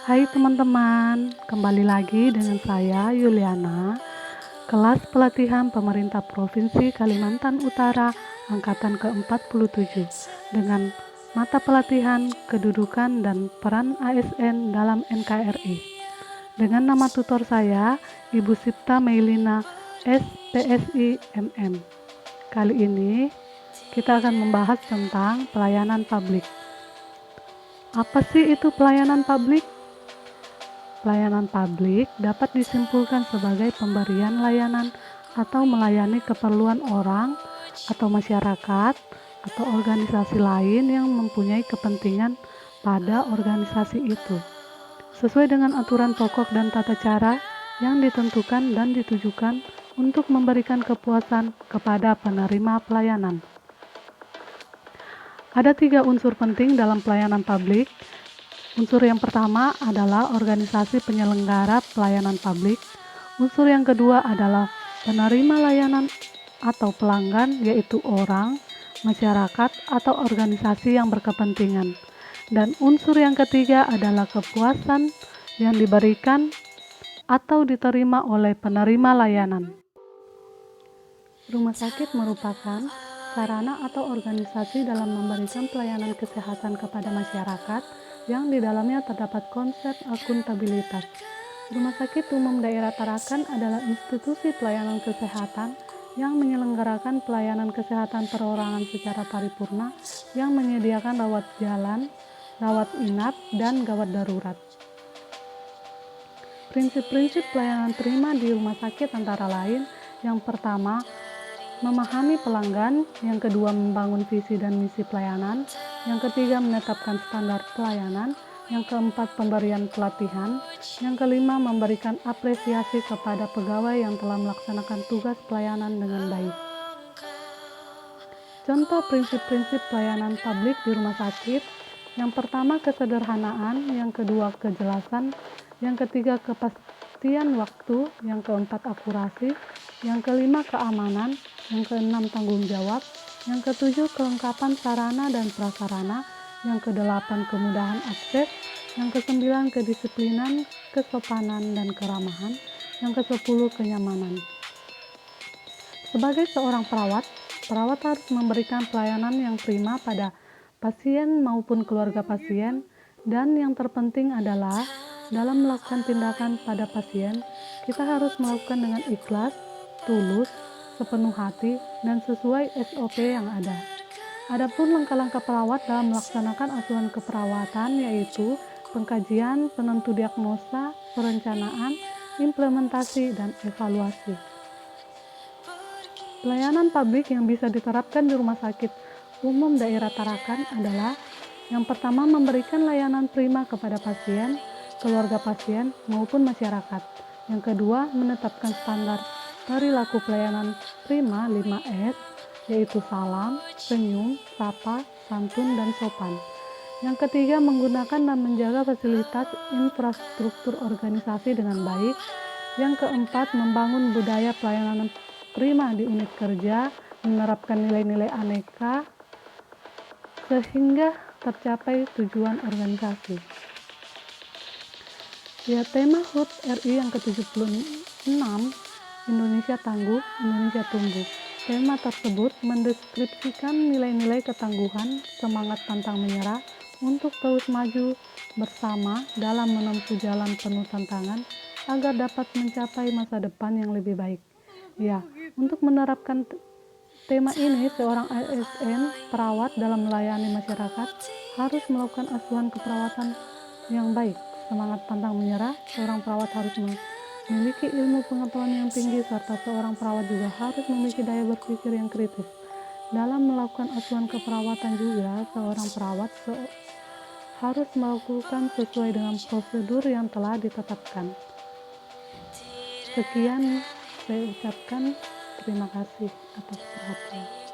Hai teman-teman, kembali lagi dengan saya Yuliana, kelas pelatihan pemerintah Provinsi Kalimantan Utara Angkatan ke-47 dengan mata pelatihan kedudukan dan peran ASN dalam NKRI. Dengan nama tutor saya, Ibu Sipta Meilina, SPSI MM. Kali ini kita akan membahas tentang pelayanan publik. Apa sih itu pelayanan publik? Pelayanan publik dapat disimpulkan sebagai pemberian layanan atau melayani keperluan orang atau masyarakat atau organisasi lain yang mempunyai kepentingan pada organisasi itu, sesuai dengan aturan pokok dan tata cara yang ditentukan dan ditujukan untuk memberikan kepuasan kepada penerima pelayanan. Ada 3 unsur penting dalam pelayanan publik. Unsur yang pertama adalah organisasi penyelenggara pelayanan publik. Unsur yang kedua adalah penerima layanan atau pelanggan, yaitu orang, masyarakat, atau organisasi yang berkepentingan. Dan unsur yang ketiga adalah kepuasan yang diberikan atau diterima oleh penerima layanan. Rumah sakit merupakan sarana atau organisasi dalam memberikan pelayanan kesehatan kepada masyarakat yang di dalamnya terdapat konsep akuntabilitas. Rumah Sakit Umum Daerah Tarakan adalah institusi pelayanan kesehatan yang menyelenggarakan pelayanan kesehatan perorangan secara paripurna yang menyediakan rawat jalan, rawat inap, dan gawat darurat. Prinsip-prinsip pelayanan prima di rumah sakit antara lain, yang pertama, memahami pelanggan, yang kedua membangun visi dan misi pelayanan, yang ketiga menetapkan standar pelayanan, yang keempat pemberian pelatihan, yang kelima memberikan apresiasi kepada pegawai yang telah melaksanakan tugas pelayanan dengan baik. Contoh prinsip-prinsip pelayanan publik di rumah sakit, yang pertama kesederhanaan, yang kedua kejelasan, yang ketiga kepastian waktu, yang keempat akurasi, yang kelima keamanan, yang keenam tanggung jawab, yang ketujuh kelengkapan sarana dan prasarana, yang kedelapan kemudahan akses, yang kesembilan kedisiplinan, kesopanan dan keramahan, yang kesepuluh kenyamanan. Sebagai seorang perawat harus memberikan pelayanan yang prima pada pasien maupun keluarga pasien, dan yang terpenting adalah dalam melakukan tindakan pada pasien, kita harus melakukan dengan ikhlas, tulus, sepenuh hati, dan sesuai SOP yang ada. Adapun langkah-langkah perawat dalam melaksanakan asuhan keperawatan yaitu pengkajian, penentu diagnosa, perencanaan, implementasi, dan evaluasi. Pelayanan publik yang bisa diterapkan di Rumah Sakit Umum Daerah Tarakan adalah yang pertama memberikan layanan prima kepada pasien, keluarga pasien, maupun masyarakat. Yang kedua, menetapkan standar perilaku pelayanan prima 5S, yaitu salam, senyum, sapa, santun, dan sopan. Yang ketiga, menggunakan dan menjaga fasilitas infrastruktur organisasi dengan baik. Yang keempat, membangun budaya pelayanan prima di unit kerja, menerapkan nilai-nilai aneka, sehingga tercapai tujuan organisasi. Ya, tema HUT RI yang ke-76, Indonesia Tangguh, Indonesia Tumbuh. Tema tersebut mendeskripsikan nilai-nilai ketangguhan, semangat pantang menyerah untuk terus maju bersama dalam menempuh jalan penuh tantangan agar dapat mencapai masa depan yang lebih baik. Ya, untuk menerapkan tema ini, seorang ASN perawat dalam melayani masyarakat harus melakukan asuhan keperawatan yang baik. Semangat pantang menyerah, seorang perawat harus memiliki ilmu pengetahuan yang tinggi, serta seorang perawat juga harus memiliki daya berpikir yang kritis. Dalam melakukan asuhan keperawatan juga, seorang perawat harus melakukan sesuai dengan prosedur yang telah ditetapkan. Sekian saya ucapkan, terima kasih atas perhatian.